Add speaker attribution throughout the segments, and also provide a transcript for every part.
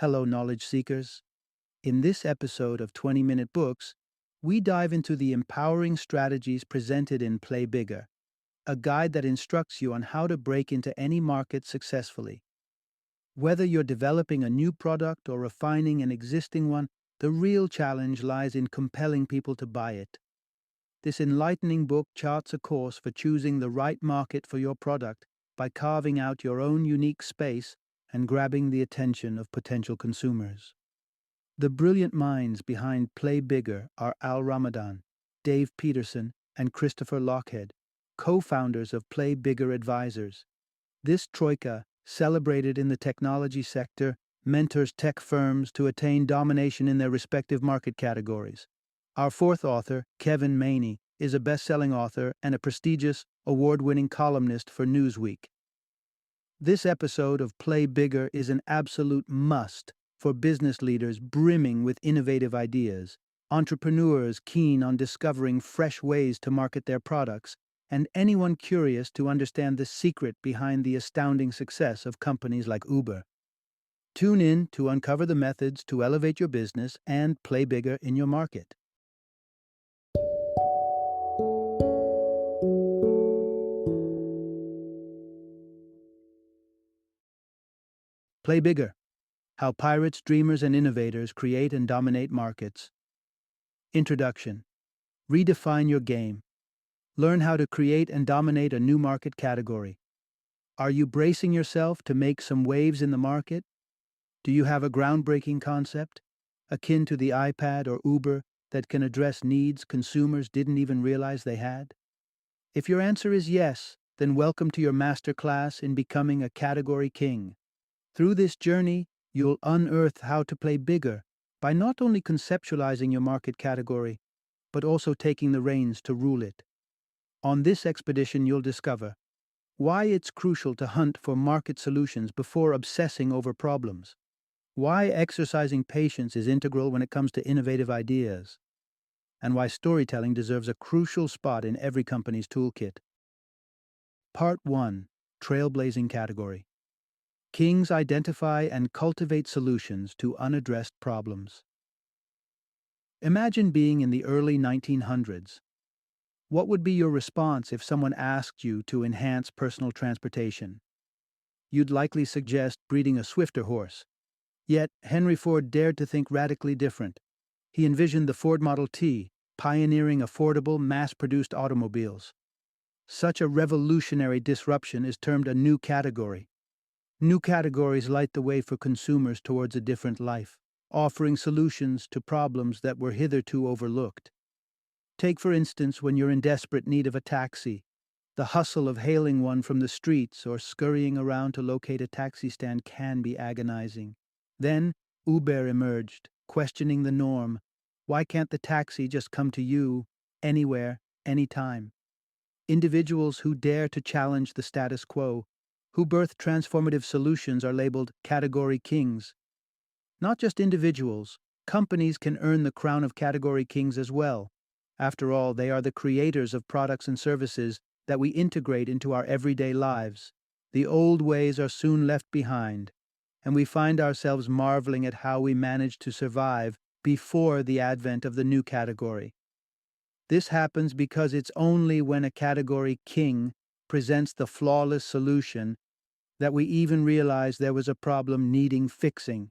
Speaker 1: Hello, knowledge seekers. In this episode of 20-Minute Books, we dive into the empowering strategies presented in Play Bigger, a guide that instructs you on how to break into any market successfully. Whether you're developing a new product or refining an existing one, the real challenge lies in compelling people to buy it. This enlightening book charts a course for choosing the right market for your product by carving out your own unique space and grabbing the attention of potential consumers. The brilliant minds behind Play Bigger are Ramadan, Dave Peterson, and Christopher Lochhead, co-founders of Play Bigger Advisors. This troika, celebrated in the technology sector, mentors tech firms to attain domination in their respective market categories. Our fourth author, Kevin Maney, is a best-selling author and a prestigious, award-winning columnist for Newsweek. This episode of Play Bigger is an absolute must for business leaders brimming with innovative ideas, entrepreneurs keen on discovering fresh ways to market their products, and anyone curious to understand the secret behind the astounding success of companies like Uber. Tune in to uncover the methods to elevate your business and play bigger in your market. Play Bigger: How Pirates, Dreamers, and Innovators Create and Dominate Markets. Introduction. Redefine your game. Learn how to create and dominate a new market category. Are you bracing yourself to make some waves in the market? Do you have a groundbreaking concept, akin to the iPad or Uber, that can address needs consumers didn't even realize they had? If your answer is yes, then welcome to your masterclass in becoming a category king. Through this journey, you'll unearth how to play bigger by not only conceptualizing your market category, but also taking the reins to rule it. On this expedition, you'll discover why it's crucial to hunt for market solutions before obsessing over problems, why exercising patience is integral when it comes to innovative ideas, and why storytelling deserves a crucial spot in every company's toolkit. Part 1. Trailblazing Category. Kings identify and cultivate solutions to unaddressed problems. Imagine being in the early 1900s. What would be your response if someone asked you to enhance personal transportation? You'd likely suggest breeding a swifter horse. Yet, Henry Ford dared to think radically different. He envisioned the Ford Model T, pioneering affordable, mass-produced automobiles. Such a revolutionary disruption is termed a new category. New categories light the way for consumers towards a different life, offering solutions to problems that were hitherto overlooked. Take, for instance, when you're in desperate need of a taxi. The hustle of hailing one from the streets or scurrying around to locate a taxi stand can be agonizing. Then, Uber emerged, questioning the norm. Why can't the taxi just come to you, anywhere, anytime? Individuals who dare to challenge the status quo, who birth transformative solutions, are labeled category kings. Not just individuals, companies can earn the crown of category kings as well. After all, they are the creators of products and services that we integrate into our everyday lives. The old ways are soon left behind, and we find ourselves marveling at how we managed to survive before the advent of the new category. This happens because it's only when a category king presents the flawless solution that we even realize there was a problem needing fixing.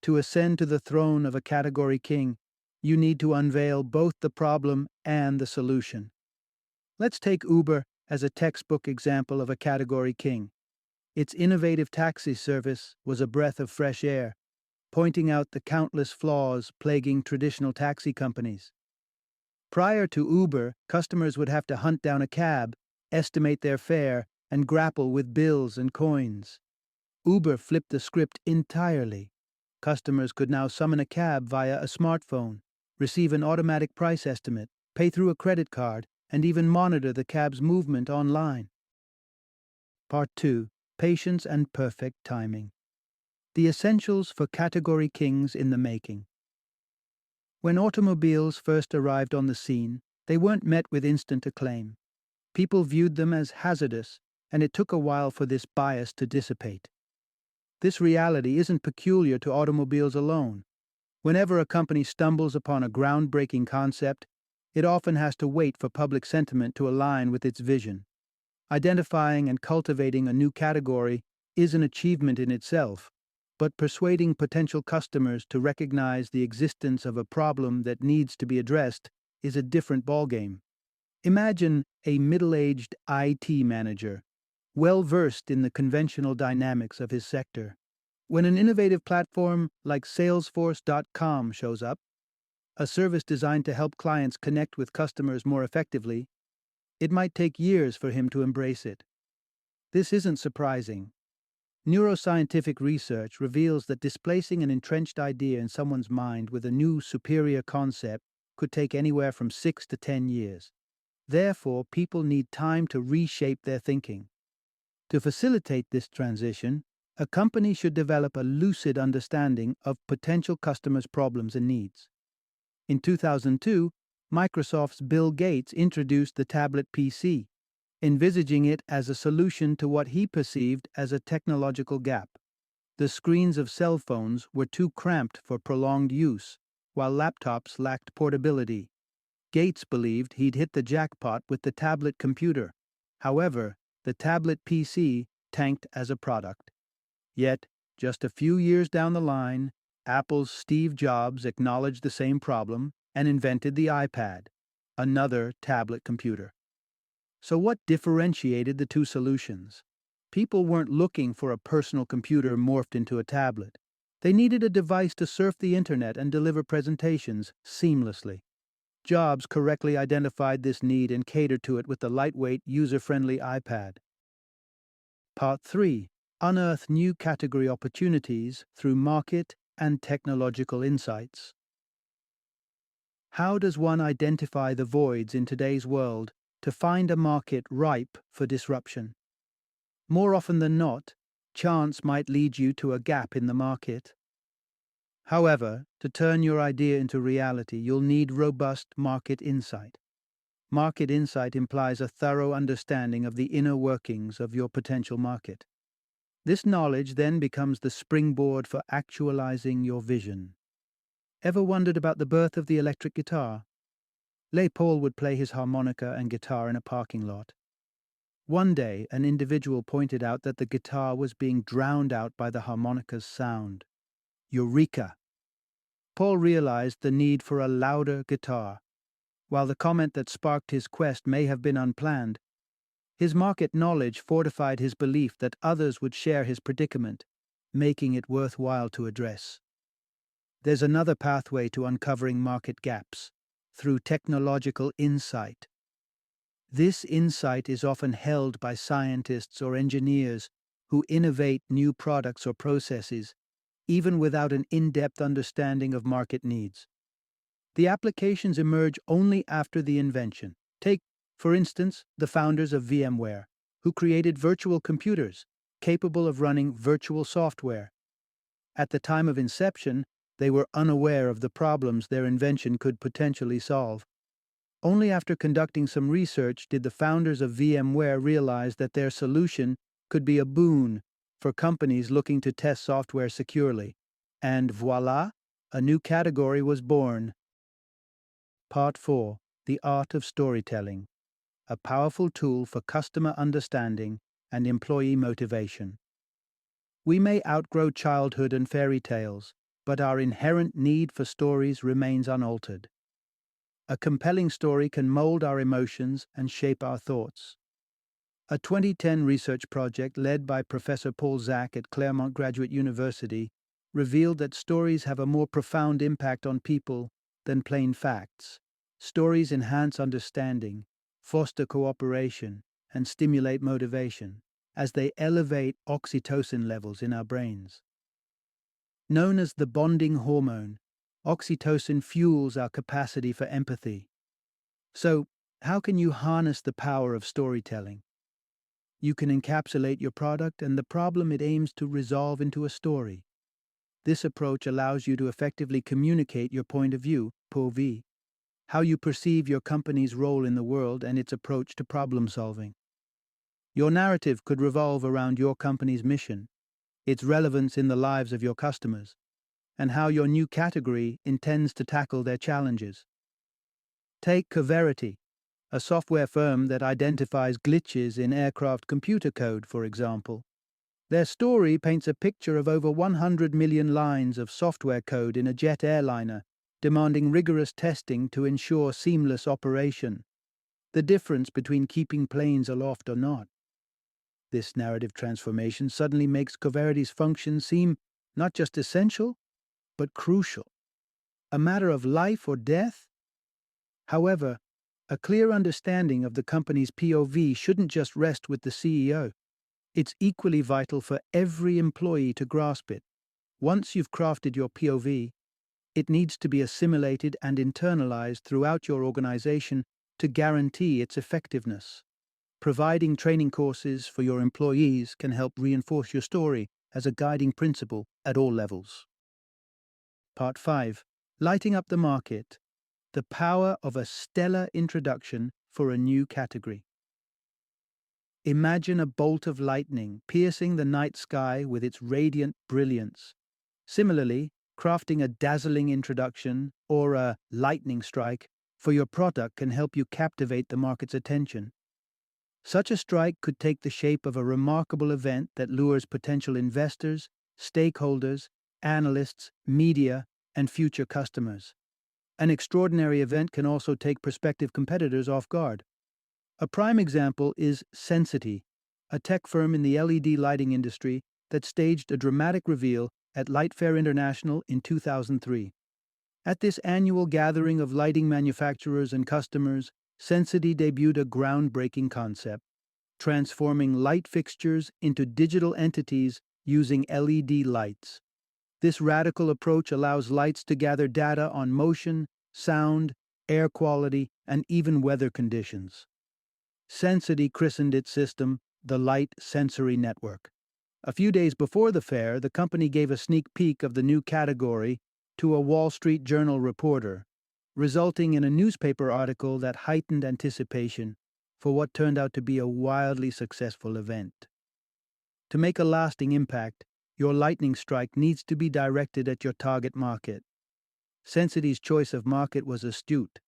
Speaker 1: To ascend to the throne of a category king, you need to unveil both the problem and the solution. Let's take Uber as a textbook example of a category king. Its innovative taxi service was a breath of fresh air, pointing out the countless flaws plaguing traditional taxi companies. Prior to Uber, customers would have to hunt down a cab, estimate their fare, and grapple with bills and coins. Uber flipped the script entirely. Customers could now summon a cab via a smartphone, receive an automatic price estimate, pay through a credit card, and even monitor the cab's movement online. Part 2. Patience and Perfect Timing. The essentials for category kings in the making. When automobiles first arrived on the scene, they weren't met with instant acclaim. People viewed them as hazardous, and it took a while for this bias to dissipate. This reality isn't peculiar to automobiles alone. Whenever a company stumbles upon a groundbreaking concept, it often has to wait for public sentiment to align with its vision. Identifying and cultivating a new category is an achievement in itself, but persuading potential customers to recognize the existence of a problem that needs to be addressed is a different ballgame. Imagine a middle-aged IT manager, well versed in the conventional dynamics of his sector. When an innovative platform like Salesforce.com shows up, a service designed to help clients connect with customers more effectively, it might take years for him to embrace it. This isn't surprising. Neuroscientific research reveals that displacing an entrenched idea in someone's mind with a new, superior concept could take anywhere from 6 to 10 years. Therefore, people need time to reshape their thinking. To facilitate this transition, a company should develop a lucid understanding of potential customers' problems and needs. In 2002, Microsoft's Bill Gates introduced the tablet PC, envisaging it as a solution to what he perceived as a technological gap. The screens of cell phones were too cramped for prolonged use, while laptops lacked portability. Gates believed he'd hit the jackpot with the tablet computer. However, the tablet PC tanked as a product. Yet, just a few years down the line, Apple's Steve Jobs acknowledged the same problem and invented the iPad, another tablet computer. So what differentiated the two solutions? People weren't looking for a personal computer morphed into a tablet. They needed a device to surf the internet and deliver presentations seamlessly. Jobs correctly identified this need and catered to it with the lightweight, user-friendly iPad. Part 3. Unearth new category opportunities through market and technological insights. How does one identify the voids in today's world to find a market ripe for disruption? More often than not, chance might lead you to a gap in the market. However, to turn your idea into reality, you'll need robust market insight. Market insight implies a thorough understanding of the inner workings of your potential market. This knowledge then becomes the springboard for actualizing your vision. Ever wondered about the birth of the electric guitar? Les Paul would play his harmonica and guitar in a parking lot. One day, an individual pointed out that the guitar was being drowned out by the harmonica's sound. Eureka! Paul realized the need for a louder guitar. While the comment that sparked his quest may have been unplanned, his market knowledge fortified his belief that others would share his predicament, making it worthwhile to address. There's another pathway to uncovering market gaps, through technological insight. This insight is often held by scientists or engineers who innovate new products or processes, even without an in-depth understanding of market needs. The applications emerge only after the invention. Take, for instance, the founders of VMware, who created virtual computers capable of running virtual software. At the time of inception, they were unaware of the problems their invention could potentially solve. Only after conducting some research did the founders of VMware realize that their solution could be a boon for companies looking to test software securely. And voila, a new category was born. Part 4. The Art of Storytelling. A powerful tool for customer understanding and employee motivation. We may outgrow childhood and fairy tales, but our inherent need for stories remains unaltered. A compelling story can mold our emotions and shape our thoughts. A 2010 research project led by Professor Paul Zak at Claremont Graduate University revealed that stories have a more profound impact on people than plain facts. Stories enhance understanding, foster cooperation, and stimulate motivation, as they elevate oxytocin levels in our brains. Known as the bonding hormone, oxytocin fuels our capacity for empathy. So, how can you harness the power of storytelling? You can encapsulate your product and the problem it aims to resolve into a story. This approach allows you to effectively communicate your point of view, POV, how you perceive your company's role in the world and its approach to problem solving. Your narrative could revolve around your company's mission, its relevance in the lives of your customers, and how your new category intends to tackle their challenges. Take Coverity, a software firm that identifies glitches in aircraft computer code, for example. Their story paints a picture of over 100 million lines of software code in a jet airliner, demanding rigorous testing to ensure seamless operation. The difference between keeping planes aloft or not. This narrative transformation suddenly makes Coverity's function seem not just essential, but crucial. A matter of life or death? However, a clear understanding of the company's POV shouldn't just rest with the CEO. It's equally vital for every employee to grasp it. Once you've crafted your POV, it needs to be assimilated and internalized throughout your organization to guarantee its effectiveness. Providing training courses for your employees can help reinforce your story as a guiding principle at all levels. Part 5. Lighting up the market. The power of a stellar introduction for a new category. Imagine a bolt of lightning piercing the night sky with its radiant brilliance. Similarly, crafting a dazzling introduction or a lightning strike for your product can help you captivate the market's attention. Such a strike could take the shape of a remarkable event that lures potential investors, stakeholders, analysts, media, and future customers. An extraordinary event can also take prospective competitors off guard. A prime example is Sensity, a tech firm in the LED lighting industry that staged a dramatic reveal at Light Fair International in 2003. At this annual gathering of lighting manufacturers and customers, Sensity debuted a groundbreaking concept, transforming light fixtures into digital entities using LED lights. This radical approach allows lights to gather data on motion, sound, air quality, and even weather conditions. Sensity christened its system the Light Sensory Network. A few days before the fair, the company gave a sneak peek of the new category to a Wall Street Journal reporter, resulting in a newspaper article that heightened anticipation for what turned out to be a wildly successful event. To make a lasting impact, your lightning strike needs to be directed at your target market. Sensity's choice of market was astute.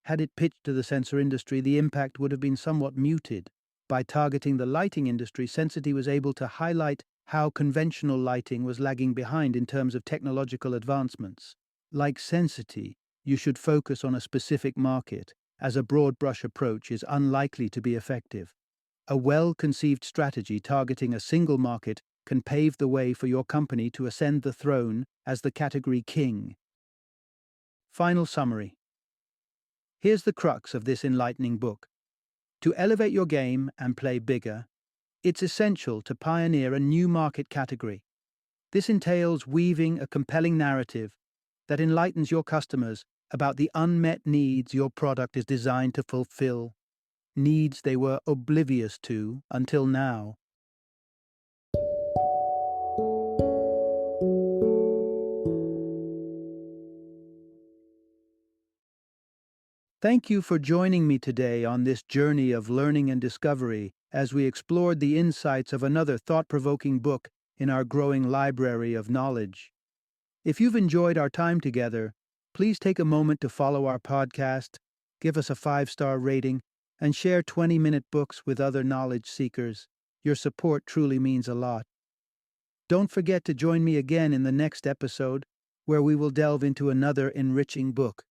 Speaker 1: Had it pitched to the sensor industry, the impact would have been somewhat muted. By targeting the lighting industry, Sensity was able to highlight how conventional lighting was lagging behind in terms of technological advancements. Like Sensity, you should focus on a specific market, as a broad brush approach is unlikely to be effective. A well-conceived strategy targeting a single market can pave the way for your company to ascend the throne as the category king. Final summary. Here's the crux of this enlightening book. To elevate your game and play bigger, it's essential to pioneer a new market category. This entails weaving a compelling narrative that enlightens your customers about the unmet needs your product is designed to fulfill, needs they were oblivious to until now. Thank you for joining me today on this journey of learning and discovery as we explored the insights of another thought-provoking book in our growing library of knowledge. If you've enjoyed our time together, please take a moment to follow our podcast, give us a 5-star rating, and share 20-minute books with other knowledge seekers. Your support truly means a lot. Don't forget to join me again in the next episode, where we will delve into another enriching book.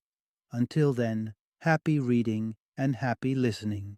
Speaker 1: Until then, happy reading and happy listening.